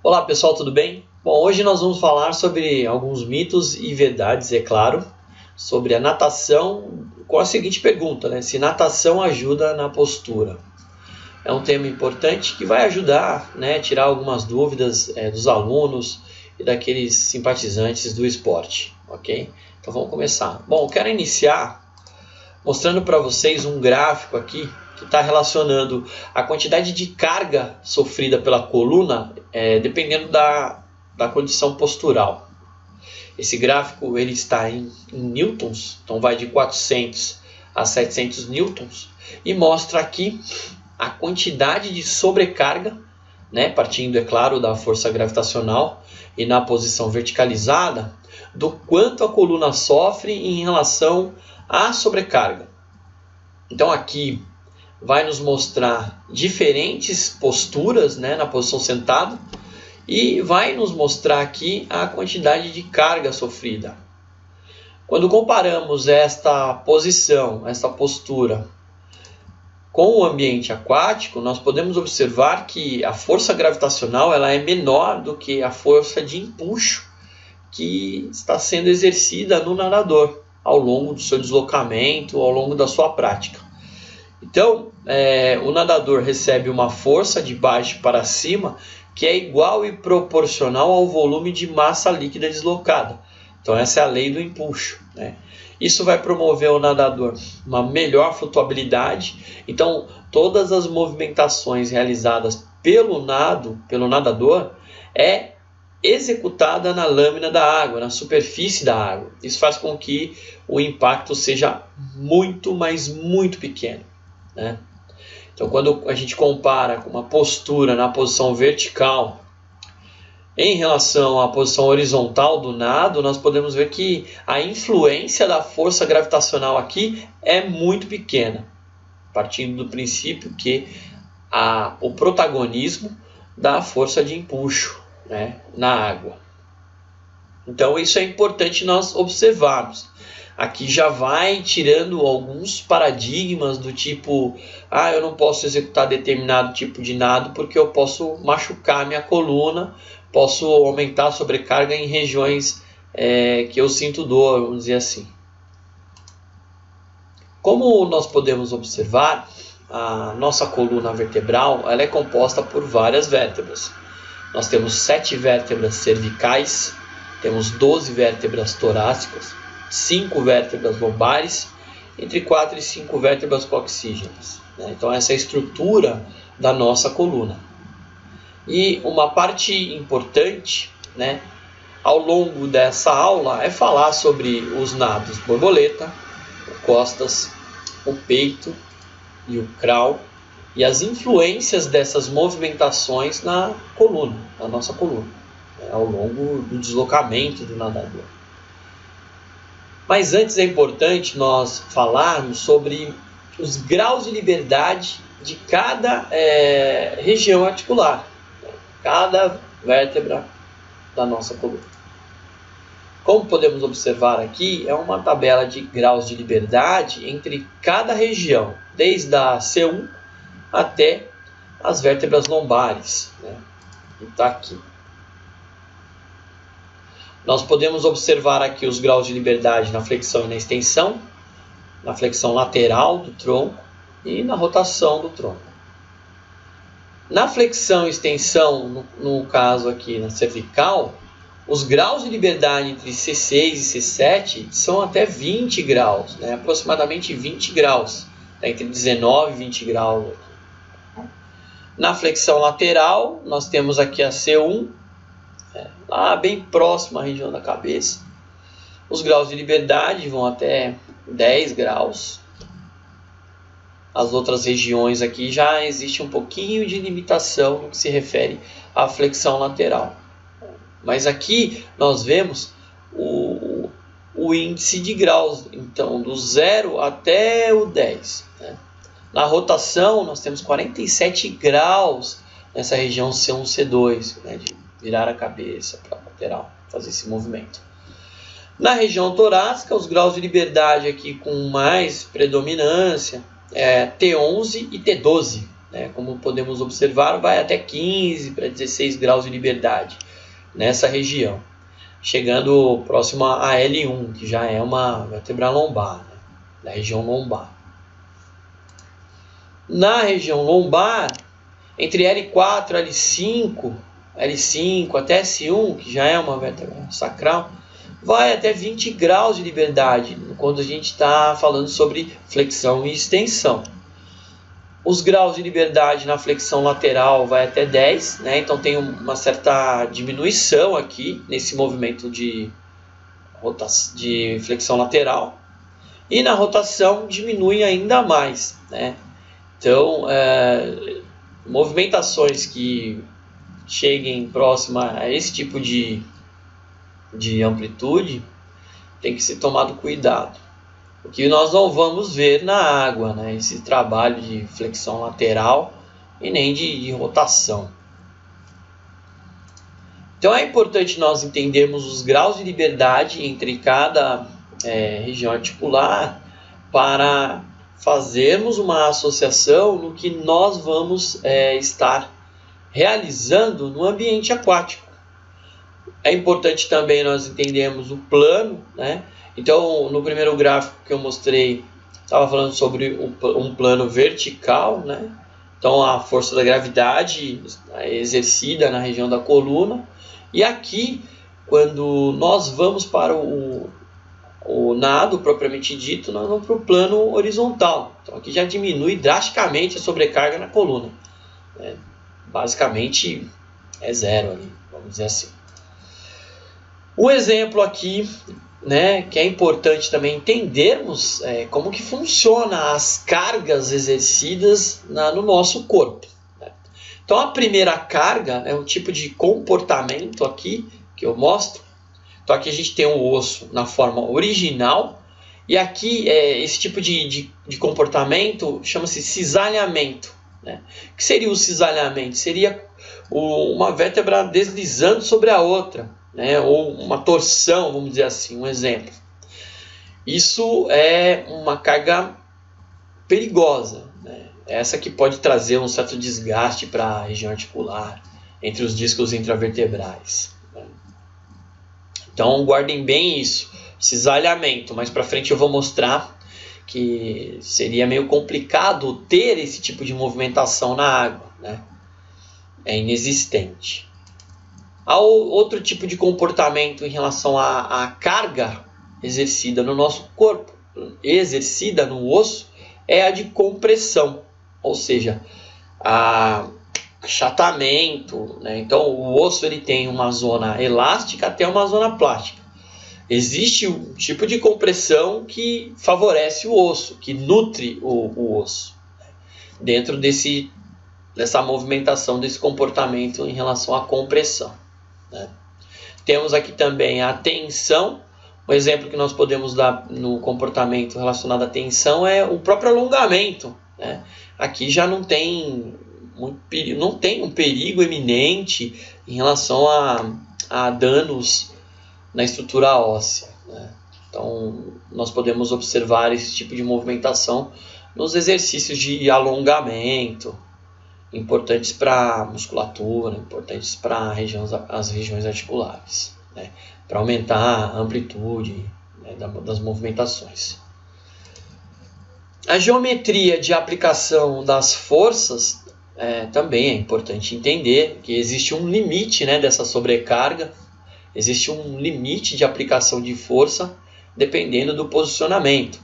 Olá pessoal, tudo bem? Bom, hoje nós vamos falar sobre alguns mitos e verdades, é claro, sobre a natação, com a seguinte pergunta, né? Se natação ajuda na postura. É um tema importante que vai ajudar, né, a tirar algumas dúvidas dos alunos e daqueles simpatizantes do esporte, ok? Então vamos começar. Bom, eu quero iniciar mostrando para vocês um gráfico aqui que está relacionando a quantidade de carga sofrida pela coluna dependendo da condição postural. Esse gráfico ele está em newtons, então vai de 400 a 700 newtons e mostra aqui a quantidade de sobrecarga, né, partindo, é claro, da força gravitacional e na posição verticalizada, do quanto a coluna sofre em relação à sobrecarga. Então aqui vai nos mostrar diferentes posturas, né, na posição sentado e vai nos mostrar aqui a quantidade de carga sofrida. Quando comparamos esta posição, esta postura com o ambiente aquático, nós podemos observar que a força gravitacional ela é menor do que a força de empuxo que está sendo exercida no nadador ao longo do seu deslocamento, ao longo da sua prática. Então, o nadador recebe uma força de baixo para cima que é igual e proporcional ao volume de massa líquida deslocada. Então, essa é a lei do empuxo, né? Isso vai promover ao nadador uma melhor flutuabilidade. Então, todas as movimentações realizadas pelo nadador é executada na lâmina da água, na superfície da água. Isso faz com que o impacto seja muito, mas muito pequeno, né? Então, quando a gente compara com uma postura na posição vertical em relação à posição horizontal do nado, nós podemos ver que a influência da força gravitacional aqui é muito pequena, partindo do princípio que o protagonismo da força de empuxo, né, na água. Então isso é importante nós observarmos. Aqui já vai tirando alguns paradigmas do tipo, eu não posso executar determinado tipo de nado porque eu posso machucar minha coluna, posso aumentar a sobrecarga em regiões que eu sinto dor, vamos dizer assim. Como nós podemos observar, a nossa coluna vertebral ela é composta por várias vértebras. Nós temos 7 vértebras cervicais, temos 12 vértebras torácicas, 5 vértebras lombares, entre 4 e 5 vértebras coxígenas, né? Então essa é a estrutura da nossa coluna. E uma parte importante, né, ao longo dessa aula é falar sobre os nados borboleta, o costas, o peito e o crawl e as influências dessas movimentações na coluna, na nossa coluna, né, ao longo do deslocamento do nadador. Mas antes é importante nós falarmos sobre os graus de liberdade de cada região articular, cada vértebra da nossa coluna. Como podemos observar aqui, é uma tabela de graus de liberdade entre cada região, desde a C1 até as vértebras lombares, né? E está aqui. Nós podemos observar aqui os graus de liberdade na flexão e na extensão, na flexão lateral do tronco e na rotação do tronco. Na flexão e extensão, no caso aqui na cervical, os graus de liberdade entre C6 e C7 são até 20 graus, né? Aproximadamente 20 graus, tá? Entre 19 e 20 graus. Na flexão lateral, nós temos aqui a C1, lá bem próximo à região da cabeça. Os graus de liberdade vão até 10 graus. As outras regiões aqui já existe um pouquinho de limitação no que se refere à flexão lateral. Mas aqui nós vemos o índice de graus, então do 0 até o 10. Né? Na rotação nós temos 47 graus nessa região C1, C2, né, de virar a cabeça para a lateral, fazer esse movimento. Na região torácica, os graus de liberdade aqui com mais predominância é T11 e T12, né? Como podemos observar, vai até 15 para 16 graus de liberdade nessa região, chegando próximo a L1, que já é uma vértebra lombar, né? Da região lombar. Na região lombar, entre L4 e L5 até S1, que já é uma vértebra sacral, vai até 20 graus de liberdade, quando a gente está falando sobre flexão e extensão. Os graus de liberdade na flexão lateral vai até 10, né? Então tem uma certa diminuição aqui nesse movimento de flexão lateral. E na rotação diminui ainda mais, né? Então, movimentações que cheguem próxima a esse tipo de amplitude tem que ser tomado cuidado. O que nós não vamos ver na água, né? Esse trabalho de flexão lateral e nem de rotação. Então é importante nós entendermos os graus de liberdade entre cada região articular para fazermos uma associação no que nós vamos estar realizando no ambiente aquático. É importante também nós entendermos o plano, né? Então, no primeiro gráfico que eu mostrei, estava falando sobre um plano vertical, né? Então, a força da gravidade é exercida na região da coluna. E aqui, quando nós vamos para o nado propriamente dito, nós vamos para o plano horizontal. Então, aqui já diminui drasticamente a sobrecarga na coluna. Basicamente, é zero ali, vamos dizer assim. O exemplo aqui, né, que é importante também entendermos como que funciona as cargas exercidas no nosso corpo, né? Então a primeira carga é um tipo de comportamento aqui que eu mostro. Então aqui a gente tem o osso na forma original e aqui esse tipo de comportamento chama-se cisalhamento, né? O que seria o cisalhamento? Seria uma vértebra deslizando sobre a outra, né? Ou uma torção, vamos dizer assim, um exemplo. Isso é uma carga perigosa, né? Essa que pode trazer um certo desgaste para a região articular, entre os discos intravertebrais, né? Então guardem bem isso, cisalhamento. Mais para frente eu vou mostrar que seria meio complicado ter esse tipo de movimentação na água, né? É inexistente. Há outro tipo de comportamento em relação à carga exercida no nosso corpo, exercida no osso, é a de compressão, ou seja, achatamento, né? Então o osso ele tem uma zona elástica até uma zona plástica. Existe um tipo de compressão que favorece o osso, que nutre o osso, né? Dentro dessa movimentação, desse comportamento em relação à compressão, né? Temos aqui também a tensão. Um exemplo que nós podemos dar no comportamento relacionado à tensão é o próprio alongamento, né? Aqui já não tem um perigo eminente em relação a danos na estrutura óssea, né? Então nós podemos observar esse tipo de movimentação nos exercícios de alongamento, importantes para a musculatura, importantes para as regiões articulares, né? Para aumentar a amplitude, né, das movimentações. A geometria de aplicação das forças também é importante entender que existe um limite, né, dessa sobrecarga, existe um limite de aplicação de força dependendo do posicionamento,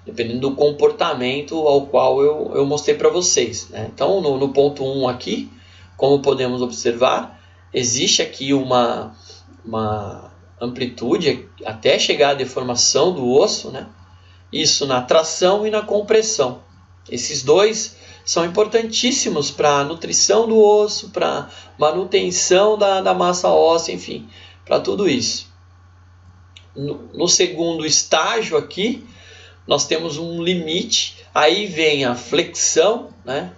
dependendo do comportamento ao qual eu mostrei para vocês, né? Então, no ponto 1 aqui, como podemos observar, existe aqui uma amplitude até chegar à deformação do osso, né? Isso na tração e na compressão. Esses dois são importantíssimos para a nutrição do osso, para manutenção da massa óssea, enfim, para tudo isso. No segundo estágio aqui, nós temos um limite, aí vem a flexão, né?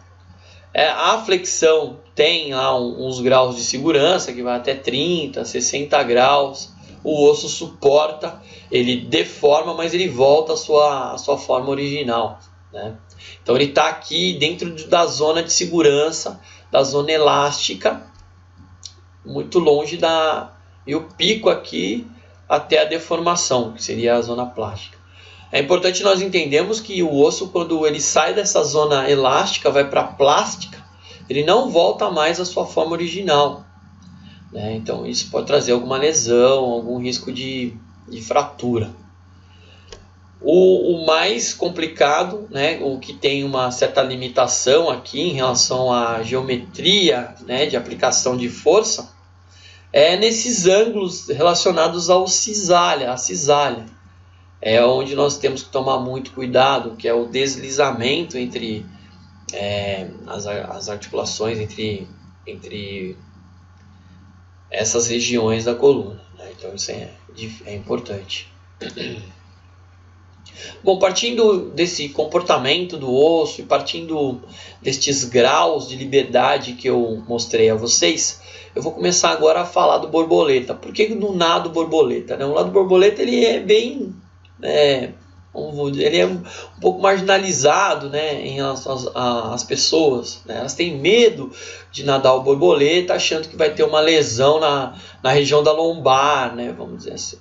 A flexão tem lá uns graus de segurança, que vai até 30, 60 graus, o osso suporta, ele deforma, mas ele volta à sua forma original, né? Então ele está aqui dentro da zona de segurança, da zona elástica, muito longe e o pico aqui até a deformação, que seria a zona plástica. É importante nós entendermos que o osso, quando ele sai dessa zona elástica, vai para a plástica, ele não volta mais à sua forma original, né? Então isso pode trazer alguma lesão, algum risco de fratura. O mais complicado, né, o que tem uma certa limitação aqui em relação à geometria, né, de aplicação de força, é nesses ângulos relacionados ao cisalha, a cisalha. É onde nós temos que tomar muito cuidado, que é o deslizamento entre as articulações, entre essas regiões da coluna, né? Então isso é importante. Bom, partindo desse comportamento do osso e partindo destes graus de liberdade que eu mostrei a vocês, eu vou começar agora a falar do borboleta. Por que do nado borboleta, né? O nado borboleta ele é bem, ele é um pouco marginalizado, né, em relação às pessoas, né? Elas têm medo de nadar o borboleta, achando que vai ter uma lesão na região da lombar, né, vamos dizer assim.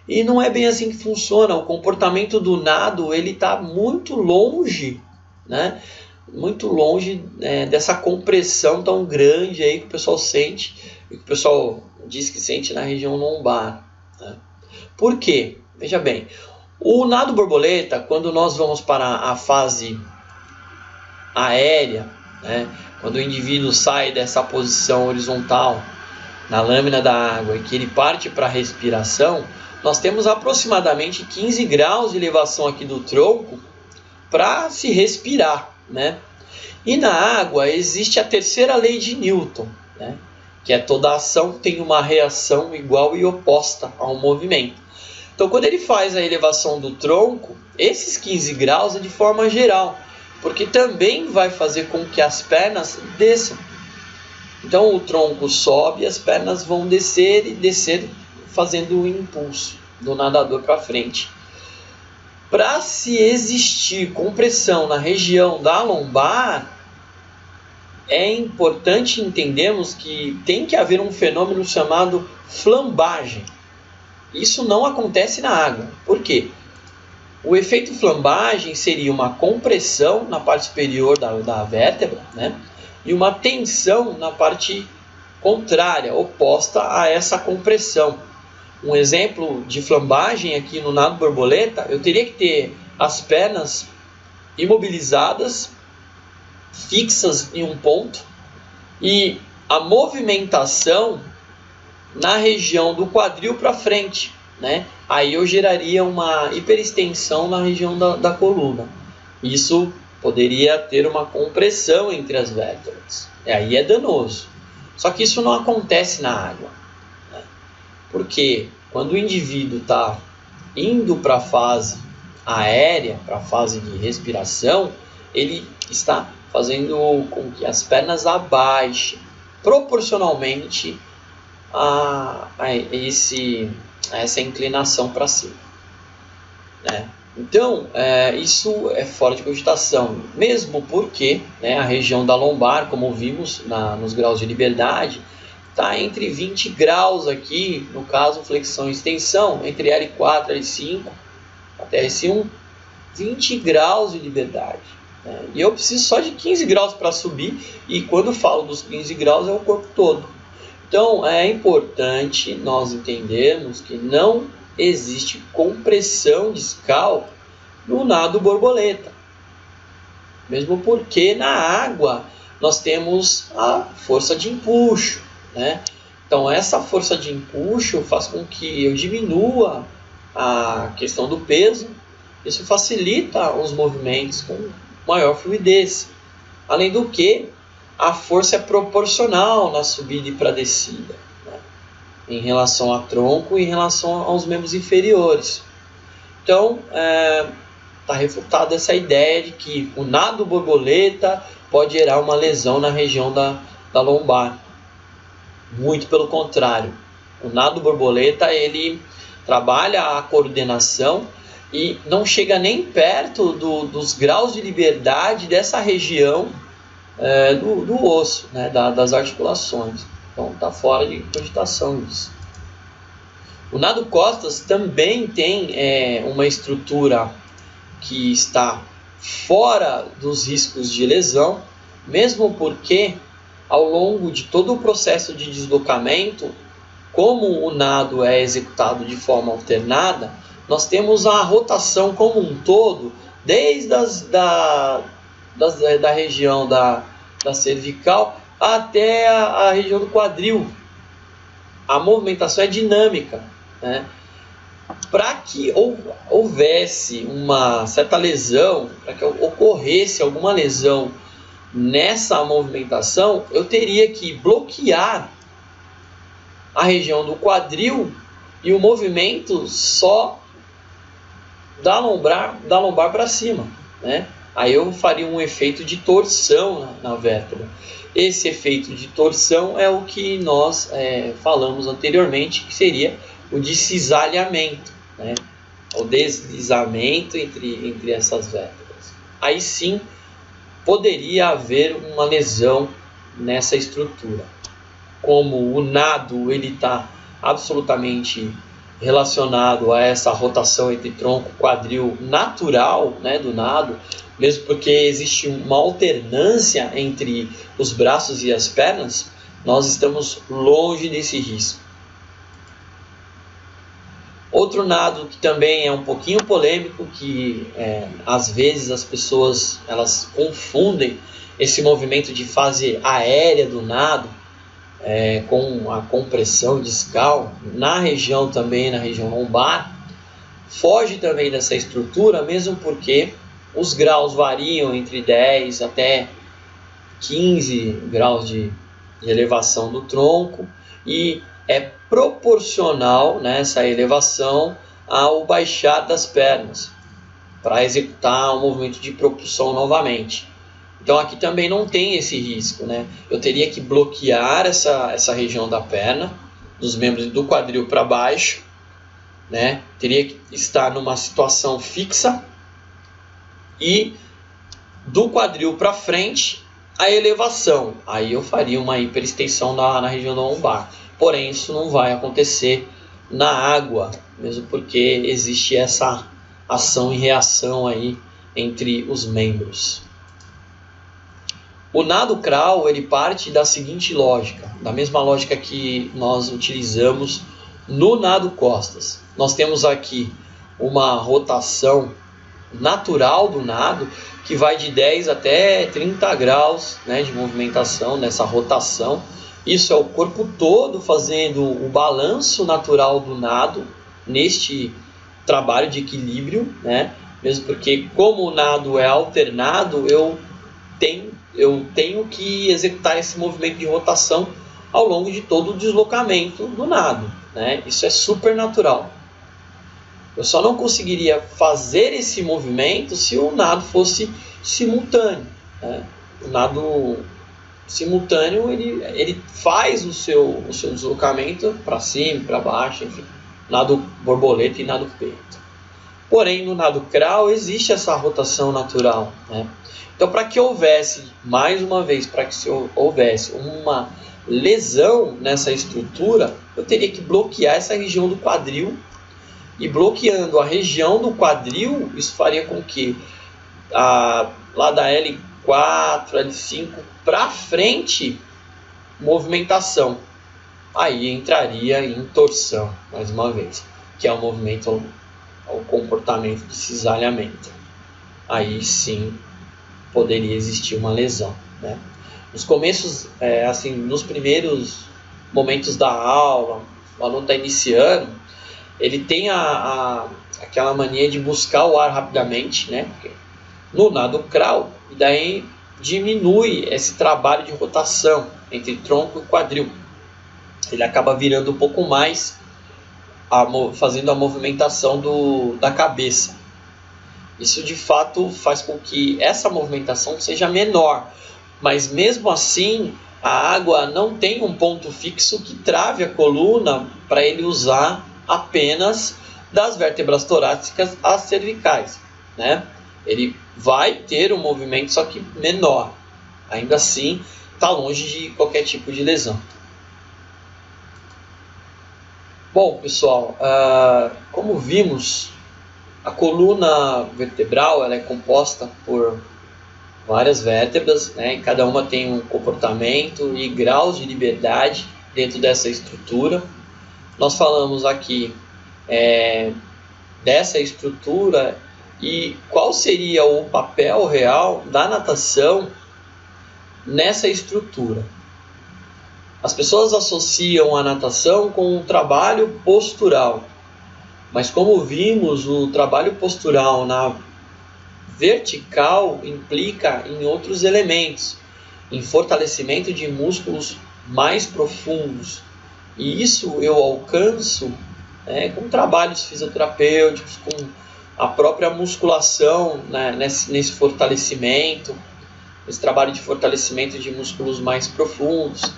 E não é bem assim que funciona. O comportamento do nado ele está muito longe, né? Muito longe dessa compressão tão grande aí que o pessoal sente e que o pessoal diz que sente na região lombar, né? Por quê? Veja bem, o nado borboleta, quando nós vamos para a fase aérea, né? Quando o indivíduo sai dessa posição horizontal na lâmina da água e que ele parte para a respiração, nós temos aproximadamente 15 graus de elevação aqui do tronco para se respirar, né? E na água existe a terceira lei de Newton, né? Que é toda ação tem uma reação igual e oposta ao movimento. Então quando ele faz a elevação do tronco, esses 15 graus é de forma geral, porque também vai fazer com que as pernas desçam. Então o tronco sobe e as pernas vão descer e descer, fazendo o impulso do nadador para frente. Para se existir compressão na região da lombar, é importante entendermos que tem que haver um fenômeno chamado flambagem. Isso não acontece na água. Por quê? O efeito flambagem seria uma compressão na parte superior da vértebra, né? E uma tensão na parte contrária, oposta a essa compressão. Um exemplo de flambagem aqui no nado borboleta, eu teria que ter as pernas imobilizadas, fixas em um ponto, e a movimentação na região do quadril para frente, né? Aí eu geraria uma hiperextensão na região da coluna. Isso poderia ter uma compressão entre as vértebras. E aí é danoso. Só que isso não acontece na água, né? Porque quando o indivíduo está indo para a fase aérea, para a fase de respiração, ele está fazendo com que as pernas abaixem proporcionalmente a essa inclinação para cima, né? Então, isso é fora de cogitação, mesmo porque, né, a região da lombar, como vimos nos graus de liberdade, está entre 20 graus aqui, no caso flexão e extensão, entre L4, L5 até S1, 20 graus de liberdade, né? E eu preciso só de 15 graus para subir, e quando eu falo dos 15 graus é o corpo todo. Então é importante nós entendermos que não existe compressão discal no nado borboleta, mesmo porque na água nós temos a força de empuxo, né? Então essa força de empuxo faz com que eu diminua a questão do peso. Isso facilita os movimentos com maior fluidez. Além do que, a força é proporcional na subida e para a descida, né? Em relação ao tronco e em relação aos membros inferiores. Então, está refutada essa ideia de que o nado borboleta pode gerar uma lesão na região da lombar. Muito pelo contrário. O nado borboleta ele trabalha a coordenação e não chega nem perto dos graus de liberdade dessa região do osso, né, das articulações. Então está fora de cogitação isso. O nado costas também tem uma estrutura que está fora dos riscos de lesão, mesmo porque ao longo de todo o processo de deslocamento, como o nado é executado de forma alternada, nós temos a rotação como um todo, desde da região da cervical até a região do quadril. A movimentação é dinâmica, né? Para que houvesse uma certa lesão, para que ocorresse alguma lesão nessa movimentação, eu teria que bloquear a região do quadril e o movimento só da lombar para cima, né? Aí eu faria um efeito de torção na vértebra. Esse efeito de torção é o que nós falamos anteriormente, que seria o de cisalhamento, né? O deslizamento entre essas vértebras. Aí sim poderia haver uma lesão nessa estrutura. Como o nado está absolutamente relacionado a essa rotação entre tronco e quadril natural, né, do nado, mesmo porque existe uma alternância entre os braços e as pernas, nós estamos longe desse risco. Outro nado que também é um pouquinho polêmico, que às vezes as pessoas elas confundem esse movimento de fase aérea do nado com a compressão discal na região lombar, foge também dessa estrutura, mesmo porque os graus variam entre 10 até 15 graus de elevação do tronco e é proporcional, né, essa elevação ao baixar das pernas para executar o movimento de propulsão novamente. Então aqui também não tem esse risco, né? Eu teria que bloquear essa região da perna, dos membros do quadril para baixo, né? Teria que estar numa situação fixa e do quadril para frente a elevação. Aí eu faria uma hiperextensão na região da lombar. Porém, isso não vai acontecer na água, mesmo porque existe essa ação e reação aí entre os membros. O nado crawl ele parte da seguinte lógica, da mesma lógica que nós utilizamos no nado costas. Nós temos aqui uma rotação natural do nado que vai de 10 até 30 graus, né, de movimentação nessa rotação. Isso é o corpo todo fazendo o balanço natural do nado neste trabalho de equilíbrio, né? Mesmo porque como o nado é alternado, eu tenho que executar esse movimento de rotação ao longo de todo o deslocamento do nado, né? Isso é super natural. Eu só não conseguiria fazer esse movimento se o nado fosse simultâneo, né? O nado simultâneo ele faz o seu deslocamento para cima, para baixo, enfim, nado borboleta e nado peito. Porém, no nado crawl existe essa rotação natural, né? Então, para que houvesse, mais uma vez, para que houvesse uma lesão nessa estrutura, eu teria que bloquear essa região do quadril. E bloqueando a região do quadril, isso faria com que lá da L4, L5 para frente, movimentação. Aí entraria em torção, mais uma vez, que é o movimento ao comportamento de cisalhamento. Aí sim poderia existir uma lesão, né? Nos começos, assim, nos primeiros momentos da aula, o aluno está iniciando, ele tem aquela mania de buscar o ar rapidamente, né? No nado crawl, e daí diminui esse trabalho de rotação entre tronco e quadril. Ele acaba virando um pouco mais, fazendo a movimentação da cabeça. Isso de fato faz com que essa movimentação seja menor, mas mesmo assim a água não tem um ponto fixo que trave a coluna para ele usar apenas das vértebras torácicas às cervicais, né? Ele vai ter um movimento, só que menor. Ainda assim, está longe de qualquer tipo de lesão. Bom, pessoal, como vimos, a coluna vertebral ela é composta por várias vértebras, né? E cada uma tem um comportamento e graus de liberdade dentro dessa estrutura. Nós falamos aqui dessa estrutura e qual seria o papel real da natação nessa estrutura. As pessoas associam a natação com o trabalho postural, mas como vimos, o trabalho postural na vertical implica em outros elementos, em fortalecimento de músculos mais profundos. E isso eu alcanço com trabalhos fisioterapêuticos, com a própria musculação, né, nesse fortalecimento, esse trabalho de fortalecimento de músculos mais profundos.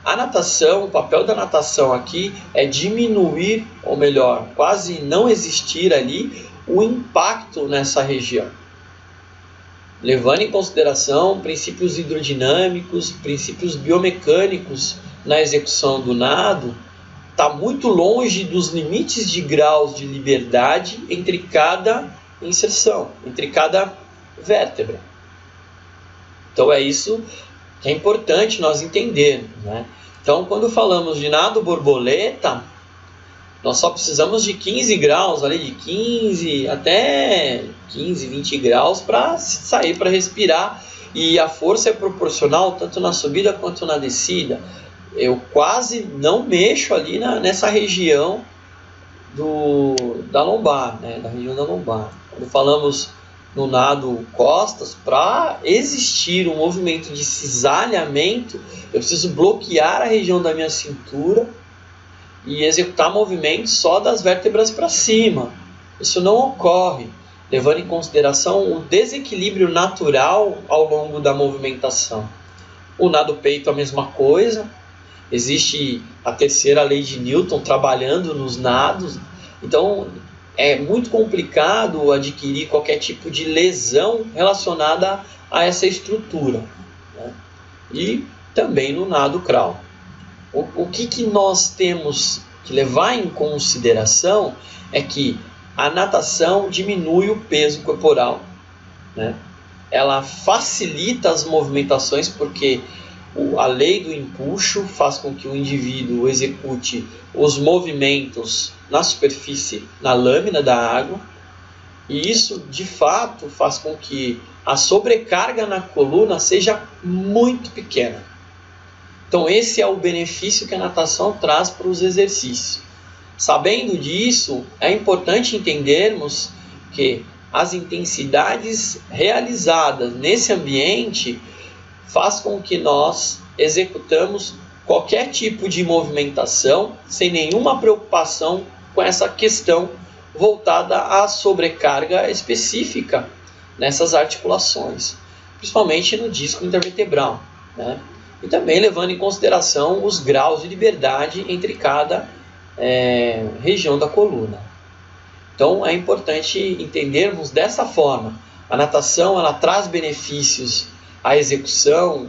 A natação, o papel da natação aqui é diminuir, ou melhor, quase não existir ali o impacto nessa região. Levando em consideração princípios hidrodinâmicos, princípios biomecânicos na execução do nado, está muito longe dos limites de graus de liberdade entre cada inserção, entre cada vértebra. Então é isso que é importante nós entendermos, né? Então, quando falamos de nado borboleta, nós só precisamos de 15 graus, ali de 15 até 15, 20 graus para sair, para respirar. E a força é proporcional tanto na subida quanto na descida. Eu quase não mexo ali nessa região da lombar, né? Da região da lombar. Quando falamos no nado costas, para existir um movimento de cisalhamento, eu preciso bloquear a região da minha cintura e executar movimentos só das vértebras para cima. Isso não ocorre, levando em consideração o desequilíbrio natural ao longo da movimentação. O nado peito a mesma coisa, existe a terceira lei de Newton trabalhando nos nados, então é muito complicado adquirir qualquer tipo de lesão relacionada a essa estrutura, né? E também no nado crawl. O que nós temos que levar em consideração é que a natação diminui o peso corporal, né? Ela facilita as movimentações porque a lei do empuxo faz com que o indivíduo execute os movimentos na superfície, na lâmina da água, e isso de fato faz com que a sobrecarga na coluna seja muito pequena. Então esse é o benefício que a natação traz para os exercícios. Sabendo disso, é importante entendermos que as intensidades realizadas nesse ambiente faz com que nós executamos qualquer tipo de movimentação sem nenhuma preocupação com essa questão voltada à sobrecarga específica nessas articulações, principalmente no disco intervertebral, né? E também levando em consideração os graus de liberdade entre cada região da coluna. Então é importante entendermos dessa forma. A natação ela traz benefícios à execução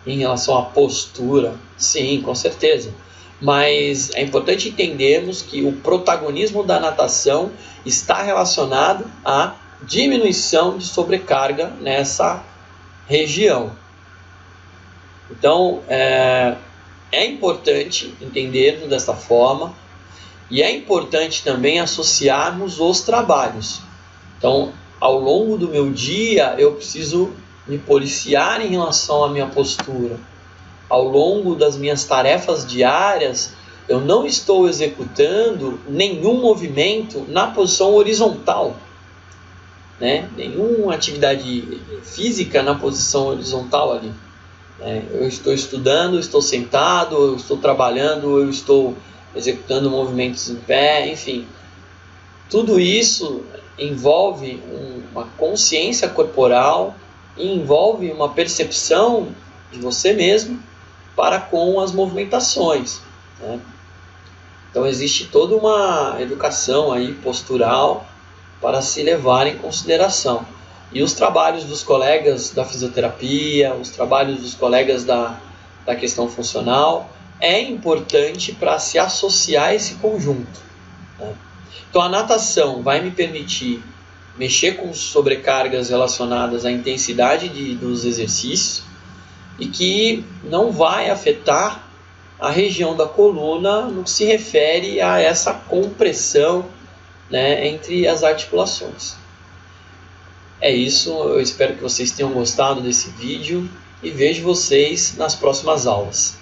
em relação à postura, sim, com certeza. Mas é importante entendermos que o protagonismo da natação está relacionado à diminuição de sobrecarga nessa região. Então, é importante entendermos dessa forma e é importante também associarmos os trabalhos. Então, ao longo do meu dia, eu preciso me policiar em relação à minha postura. Ao longo das minhas tarefas diárias, eu não estou executando nenhum movimento na posição horizontal, né? Nenhuma atividade física na posição horizontal ali. Eu estou estudando, eu estou sentado, eu estou trabalhando, eu estou executando movimentos em pé, enfim. Tudo isso envolve uma consciência corporal e envolve uma percepção de você mesmo para com as movimentações, né? Então existe toda uma educação aí postural para se levar em consideração. E os trabalhos dos colegas da fisioterapia, os trabalhos dos colegas da questão funcional, é importante para se associar a esse conjunto, né? Então a natação vai me permitir mexer com sobrecargas relacionadas à intensidade dos exercícios e que não vai afetar a região da coluna no que se refere a essa compressão, né, entre as articulações. É isso, eu espero que vocês tenham gostado desse vídeo e vejo vocês nas próximas aulas.